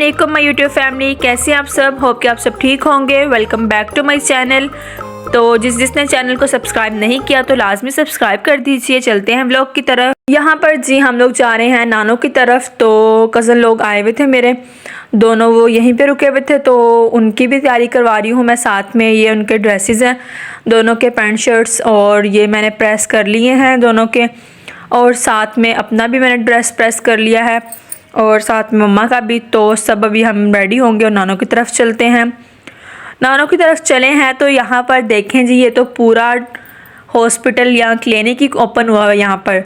अस्सलामुअलैकुम my YouTube family, कैसे हैं आप सब। होप कि आप सब ठीक होंगे। Welcome back to my channel. तो जिसने चैनल को सब्सक्राइब नहीं किया तो लाजमी सब्सक्राइब कर दीजिए। चलते हैं व्लॉग की तरफ। यहाँ पर जी हम लोग जा रहे हैं नानों की तरफ। तो कज़न लोग आए हुए थे मेरे दोनों, वो यहीं पे रुके हुए थे तो उनकी भी तैयारी करवा रही हूँ मैं साथ में। ये उनके ड्रेसेस हैं दोनों के, पैंट शर्ट्स, और ये मैंने प्रेस कर लिए हैं दोनों के, और साथ में अपना भी मैंने ड्रेस प्रेस कर लिया है और साथ में मम्मा का भी। तो सब अभी हम रेडी होंगे और नानों की तरफ चलते हैं। नानों की तरफ चले हैं तो यहाँ पर देखें जी, ये तो पूरा हॉस्पिटल या क्लिनिक ही ओपन हुआ है यहाँ पर,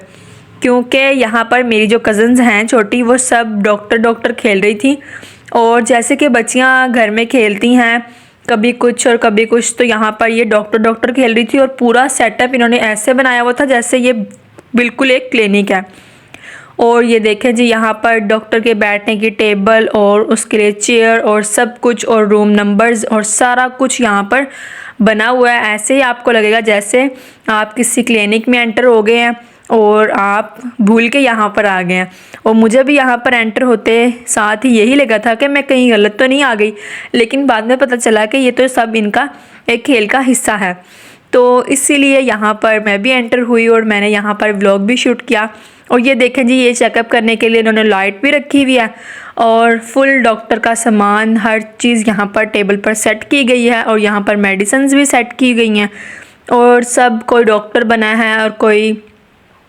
क्योंकि यहाँ पर मेरी जो कज़न्स हैं छोटी, वो सब डॉक्टर खेल रही थी। और जैसे कि बच्चियाँ घर में खेलती हैं कभी कुछ और कभी कुछ, तो यहाँ पर ये डॉक्टर खेल रही थी और पूरा सेटअप इन्होंने ऐसे बनाया हुआ था जैसे ये बिल्कुल एक क्लिनिक है। और ये देखें जी, यहाँ पर डॉक्टर के बैठने की टेबल और उसके लिए चेयर और सब कुछ, और रूम नंबर्स और सारा कुछ यहाँ पर बना हुआ है। ऐसे ही आपको लगेगा जैसे आप किसी क्लिनिक में एंटर हो गए हैं और आप भूल के यहाँ पर आ गए हैं। और मुझे भी यहाँ पर एंटर होते साथ ही यही लगा था कि मैं कहीं गलत तो नहीं आ गई, लेकिन बाद में पता चला कि ये तो सब इनका एक खेल का हिस्सा है। तो इसीलिए यहाँ पर मैं भी एंटर हुई और मैंने यहाँ पर व्लॉग भी शूट किया। और ये देखें जी, ये चेकअप करने के लिए इन्होंने लाइट भी रखी हुई है और फुल डॉक्टर का सामान, हर चीज़ यहाँ पर टेबल पर सेट की गई है। और यहाँ पर मेडिसिन्स भी सेट की गई हैं और सब, कोई डॉक्टर बना है और कोई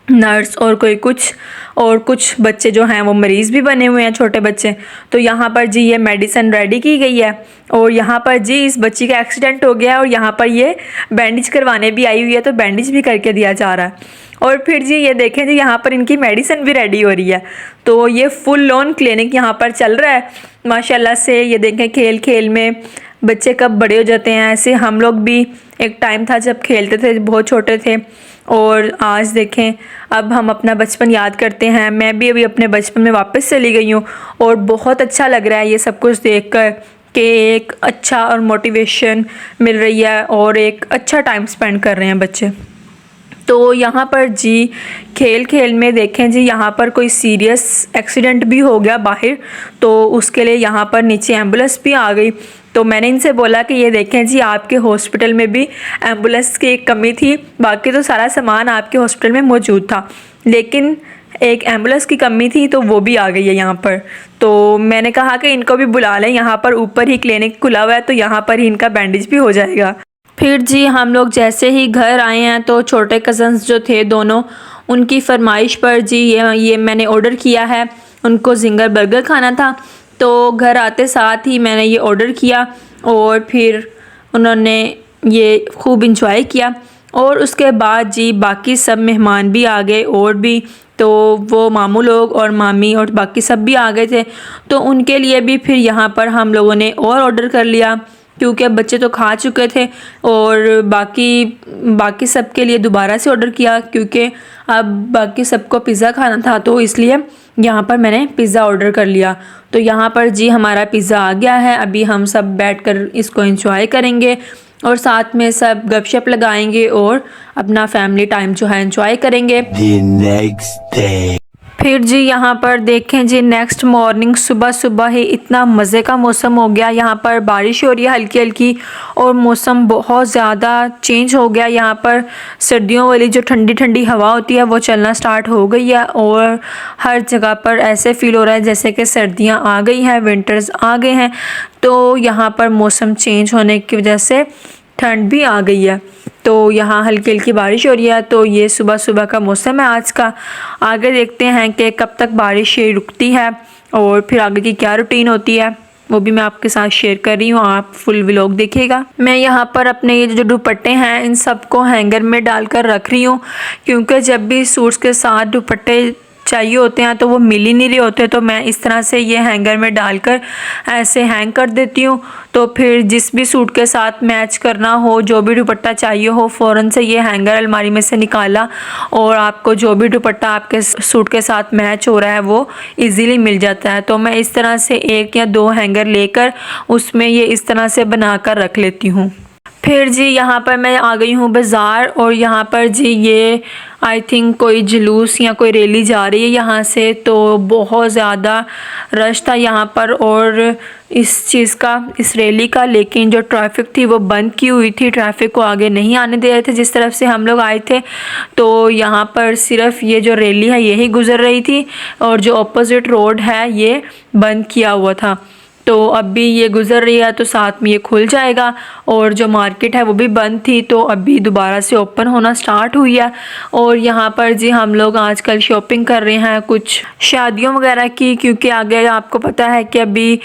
नर्स और कोई कुछ, और कुछ बच्चे जो हैं वो मरीज़ भी बने हुए हैं, छोटे बच्चे। तो यहाँ पर जी ये मेडिसिन रेडी की गई है। और यहाँ पर जी इस बच्ची का एक्सीडेंट हो गया है और यहाँ पर ये बैंडेज करवाने भी आई हुई है, तो बैंडेज भी करके दिया जा रहा है। और फिर जी ये देखें जी, यहाँ पर इनकी मेडिसिन भी रेडी हो रही है। तो ये फुल ऑन क्लिनिक यहाँ पर चल रहा है माशाल्लाह से। ये देखें खेल खेल में बच्चे कब बड़े हो जाते हैं। ऐसे हम लोग भी एक टाइम था जब खेलते थे, बहुत छोटे थे, और आज देखें अब हम अपना बचपन याद करते हैं। मैं भी अभी अपने बचपन में वापस चली गई हूँ और बहुत अच्छा लग रहा है ये सब कुछ देख कर कि एक अच्छा और मोटिवेशन मिल रही है और एक अच्छा टाइम स्पेंड कर रहे हैं बच्चे। तो यहाँ पर जी खेल खेल में देखें जी, यहाँ पर कोई सीरियस एक्सीडेंट भी हो गया बाहर, तो उसके लिए यहाँ पर नीचे एम्बुलेंस भी आ गई। तो मैंने इनसे बोला कि ये देखें जी, आपके हॉस्पिटल में भी एम्बुलेंस की एक कमी थी, बाकी तो सारा सामान आपके हॉस्पिटल में मौजूद था, लेकिन एक एम्बुलेंस की कमी थी तो वो भी आ गई है यहाँ पर। तो मैंने कहा कि इनको भी बुला लें, यहाँ पर ऊपर ही क्लिनिक खुला हुआ है तो यहाँ पर ही इनका बैंडेज भी हो जाएगा। फिर जी हम लोग जैसे ही घर आए हैं तो छोटे कज़न्स जो थे दोनों, उनकी फरमाइश पर जी ये मैंने ऑर्डर किया है, उनको जिंगर बर्गर खाना था। तो घर आते साथ ही मैंने ये ऑर्डर किया और फिर उन्होंने ये खूब इंजॉय किया। और उसके बाद जी बाकी सब मेहमान भी आ गए और भी, तो वो मामू लोग और मामी और बाकी सब भी आ गए थे। तो उनके लिए भी फिर यहाँ पर हम लोगों ने और ऑर्डर कर लिया, क्योंकि अब बच्चे तो खा चुके थे। और बाकी सब के लिए दोबारा से ऑर्डर किया, क्योंकि अब बाकी सबको पिज़्ज़ा खाना था, तो इसलिए यहाँ पर मैंने पिज़्ज़ा ऑर्डर कर लिया। तो यहाँ पर जी हमारा पिज़्ज़ा आ गया है। अभी हम सब बैठकर इसको एंजॉय करेंगे और साथ में सब गपशप लगाएंगे और अपना फैमिली टाइम जो है एंजॉय करेंगे। The next day. फिर जी यहाँ पर देखें जी, नेक्स्ट मॉर्निंग सुबह ही इतना मज़े का मौसम हो गया। यहाँ पर बारिश हो रही है हल्की हल्की और मौसम बहुत ज़्यादा चेंज हो गया। यहाँ पर सर्दियों वाली जो ठंडी ठंडी हवा होती है वो चलना स्टार्ट हो गई है और हर जगह पर ऐसे फ़ील हो रहा है जैसे कि सर्दियाँ आ गई हैं, विंटर्स आ गए हैं। तो यहाँ पर मौसम चेंज होने की वजह से ठंड भी आ गई है। तो यहाँ हल्की हल्की बारिश हो रही है। तो ये सुबह का मौसम है आज का। आगे देखते हैं कि कब तक बारिश रुकती है और फिर आगे की क्या रूटीन होती है, वो भी मैं आपके साथ शेयर कर रही हूँ। आप फुल व्लॉग देखिएगा। मैं यहाँ पर अपने ये जो दुपट्टे हैं इन सबको हैंगर में डालकर रख रही हूँ, क्योंकि जब भी सूट्स के साथ दुपट्टे चाहिए होते हैं तो वो मिल ही नहीं रहे होते। तो मैं इस तरह से ये हैंगर में डालकर ऐसे हैंग कर देती हूँ। तो फिर जिस भी सूट के साथ मैच करना हो, जो भी दुपट्टा चाहिए हो, फ़ौरन से ये हैंगर अलमारी में से निकाला और आपको जो भी दुपट्टा आपके सूट के साथ मैच हो रहा है वो इजीली मिल जाता है। तो मैं इस तरह से 1 या 2 हैंगर लेकर उसमें ये इस तरह से बनाकर रख लेती हूँ। फिर जी यहाँ पर मैं आ गई हूँ बाज़ार और यहाँ पर जी ये आई थिंक कोई जुलूस या कोई रैली जा रही है यहाँ से, तो बहुत ज़्यादा रश था यहाँ पर और इस चीज़ का, इस रैली का। लेकिन जो ट्रैफिक थी वो बंद की हुई थी, ट्रैफिक को आगे नहीं आने दे रहे थे जिस तरफ से हम लोग आए थे। तो यहाँ पर सिर्फ ये जो रैली है यही गुज़र रही थी और जो अपोजिट रोड है ये बंद किया हुआ था। तो अभी ये गुज़र रही है तो साथ में ये खुल जाएगा। और जो मार्केट है वो भी बंद थी तो अभी दोबारा से ओपन होना स्टार्ट हुई है। और यहाँ पर जी हम लोग आजकल शॉपिंग कर रहे हैं कुछ शादियों वगैरह की, क्योंकि आगे आपको पता है कि अभी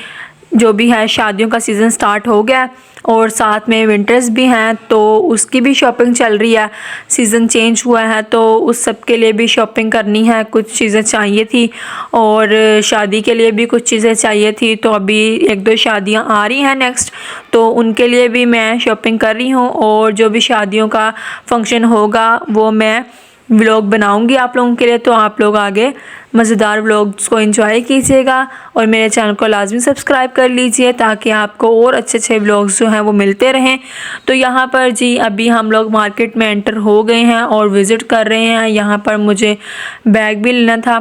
जो भी है शादियों का सीज़न स्टार्ट हो गया और साथ में विंटर्स भी हैं, तो उसकी भी शॉपिंग चल रही है। सीज़न चेंज हुआ है तो उस सब के लिए भी शॉपिंग करनी है, कुछ चीज़ें चाहिए थी और शादी के लिए भी कुछ चीज़ें चाहिए थी। तो अभी 1-2 शादियां आ रही हैं नेक्स्ट, तो उनके लिए भी मैं शॉपिंग कर रही हूँ। और जो भी शादियों का फंक्शन होगा वो मैं व्लॉग बनाऊंगी आप लोगों के लिए, तो आप लोग आगे मज़ेदार व्लॉग्स को एंजॉय कीजिएगा और मेरे चैनल को लाजमी सब्सक्राइब कर लीजिए ताकि आपको और अच्छे अच्छे व्लॉग्स जो हैं वो मिलते रहें। तो यहाँ पर जी अभी हम लोग मार्केट में एंटर हो गए हैं और विज़िट कर रहे हैं। यहाँ पर मुझे बैग भी लेना था,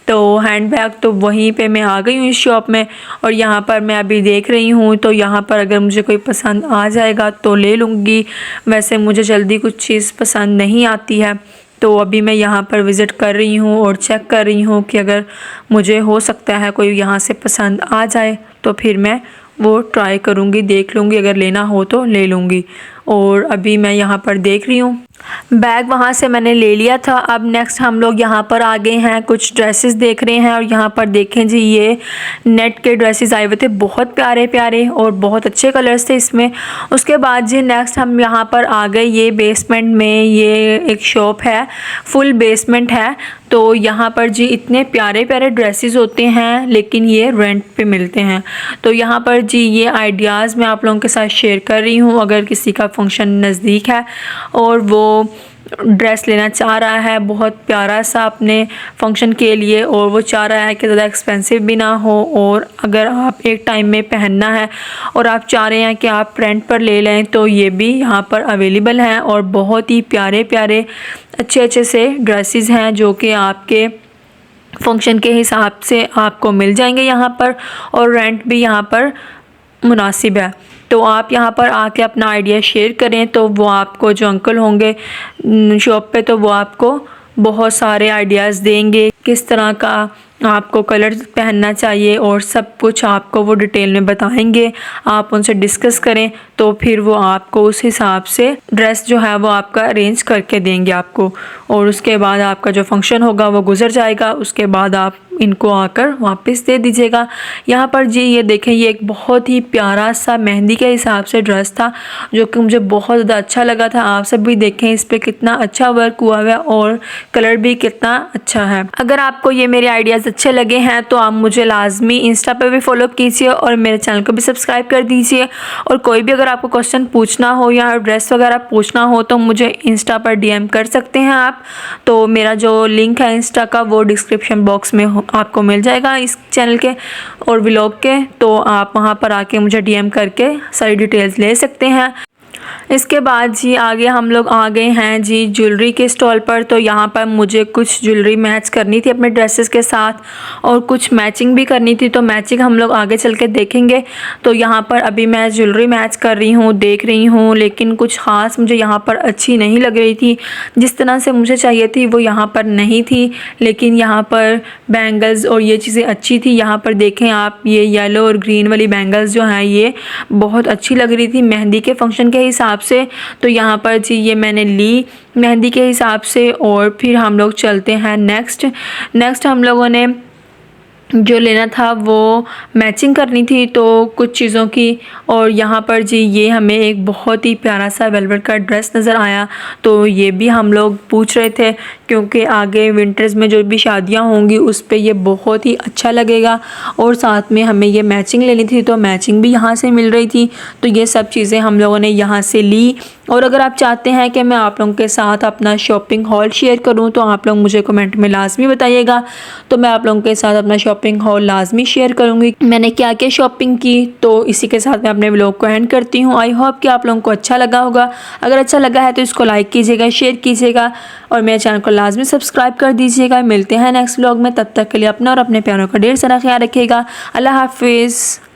तो हैंड बैग, तो वहीं पे मैं आ गई हूँ इस शॉप में और यहाँ पर मैं अभी देख रही हूँ। तो यहाँ पर अगर मुझे कोई पसंद आ जाएगा तो ले लूँगी, वैसे मुझे जल्दी कुछ चीज़ पसंद नहीं आती है। तो अभी मैं यहाँ पर विज़िट कर रही हूँ और चेक कर रही हूँ कि अगर मुझे हो सकता है कोई यहाँ से पसंद आ जाए तो फिर मैं वो ट्राई करूँगी, देख लूँगी, अगर लेना हो तो ले लूँगी। और अभी मैं यहाँ पर देख रही हूँ, बैग वहाँ से मैंने ले लिया था। अब नेक्स्ट हम लोग यहाँ पर आ गए हैं, कुछ ड्रेसेस देख रहे हैं और यहाँ पर देखें जी ये नेट के ड्रेसेस आए हुए थे, बहुत प्यारे प्यारे और बहुत अच्छे कलर्स थे इसमें। उसके बाद जी नेक्स्ट हम यहाँ पर आ गए ये बेसमेंट में, ये एक शॉप है, फुल बेसमेंट है। तो यहाँ पर जी इतने प्यारे प्यारे ड्रेसेस होते हैं लेकिन ये रेंट पे मिलते हैं। तो यहाँ पर जी ये आइडियाज़ मैं आप लोगों के साथ शेयर कर रही हूँ। अगर किसी का फंक्शन नज़दीक है और वो ड्रेस लेना चाह रहा है बहुत प्यारा सा अपने फंक्शन के लिए, और वो चाह रहा है कि ज़्यादा एक्सपेंसिव भी ना हो, और अगर आप एक टाइम में पहनना है और आप चाह रहे हैं कि आप रेंट पर ले लें, तो ये भी यहाँ पर अवेलेबल हैं। और बहुत ही प्यारे प्यारे अच्छे अच्छे से ड्रेसेस हैं जो कि आपके फंक्शन के हिसाब से आपको मिल जाएंगे यहाँ पर, और रेंट भी यहाँ पर मुनासिब है। तो आप यहाँ पर आके अपना आइडिया शेयर करें तो वो आपको, जो अंकल होंगे शॉप पे, तो वो आपको बहुत सारे आइडियाज़ देंगे किस तरह का आपको कलर पहनना चाहिए और सब कुछ आपको वो डिटेल में बताएंगे। आप उनसे डिस्कस करें तो फिर वो आपको उस हिसाब से ड्रेस जो है वो आपका अरेंज करके देंगे आपको। और उसके बाद आपका जो फंक्शन होगा वो गुजर जाएगा, उसके बाद आप इनको आकर वापस दे दीजिएगा। यहाँ पर जी ये देखें, ये एक बहुत ही प्यारा सा मेहंदी के हिसाब से ड्रेस था जो कि मुझे बहुत ज़्यादा अच्छा लगा था। आप सब भी देखें इस पर कितना अच्छा वर्क हुआ है और कलर भी कितना अच्छा है। अगर आपको ये मेरे आइडियाज़ अच्छे लगे हैं तो आप मुझे लाजमी इंस्टा पे भी फॉलो कीजिए और मेरे चैनल को भी सब्सक्राइब कर दीजिए। और कोई भी अगर आपको क्वेश्चन पूछना हो या ड्रेस वगैरह पूछना हो तो मुझे इंस्टा पर DM कर सकते हैं आप। तो मेरा जो लिंक है इंस्टा का वो डिस्क्रिप्शन बॉक्स में आपको मिल जाएगा इस चैनल के और व्लॉग के, तो आप वहाँ पर आके मुझे DM करके सारी डिटेल्स ले सकते हैं। इसके बाद जी आगे हम लोग आ गए हैं जी ज्वेलरी के स्टॉल पर। तो यहाँ पर मुझे कुछ ज्वेलरी मैच करनी थी अपने ड्रेसेस के साथ और कुछ मैचिंग भी करनी थी, तो मैचिंग हम लोग आगे चल के देखेंगे। तो यहाँ पर अभी मैं ज्वेलरी मैच कर रही हूँ, देख रही हूँ, लेकिन कुछ ख़ास मुझे यहाँ पर अच्छी नहीं लग रही थी, जिस तरह से मुझे चाहिए थी वो यहाँ पर नहीं थी। लेकिन यहाँ पर बैंगल्स और ये चीज़ें अच्छी थी। यहाँ पर देखें आप, ये येलो और ग्रीन वाली बैंगल्स जो हैं ये बहुत अच्छी लग रही थी मेहंदी के फंक्शन के हिसाब से। तो यहाँ पर जी ये मैंने ली मेहंदी के हिसाब से। और फिर हम लोग चलते हैं नेक्स्ट हम लोगों ने जो लेना था वो मैचिंग करनी थी तो कुछ चीज़ों की। और यहाँ पर जी ये हमें एक बहुत ही प्यारा सा वेलवेट का ड्रेस नज़र आया, तो ये भी हम लोग पूछ रहे थे क्योंकि आगे विंटर्स में जो भी शादियां होंगी उस पे ये बहुत ही अच्छा लगेगा। और साथ में हमें ये मैचिंग लेनी थी तो मैचिंग भी यहाँ से मिल रही थी, तो ये सब चीज़ें हम लोगों ने यहाँ से ली। और अगर आप चाहते हैं कि मैं आप लोगों के साथ अपना शॉपिंग हॉल शेयर करूं तो आप लोग मुझे कमेंट में लाजमी बताइएगा, तो मैं आप लोगों के साथ अपना शॉपिंग हॉल लाजमी शेयर करूंगी मैंने क्या क्या शॉपिंग की। तो इसी के साथ मैं अपने व्लॉग को एंड करती हूँ। आई होप कि आप लोगों को अच्छा लगा होगा। अगर अच्छा लगा है तो इसको लाइक कीजिएगा, शेयर कीजिएगा और मेरे चैनल को लाजमी सब्सक्राइब कर दीजिएगा। मिलते हैं नेक्स्ट व्लॉग में, तब तक के लिए अपना और अपने प्यारों का ढेर सारा ख्याल रखिएगा। अल्लाह हाफिज़।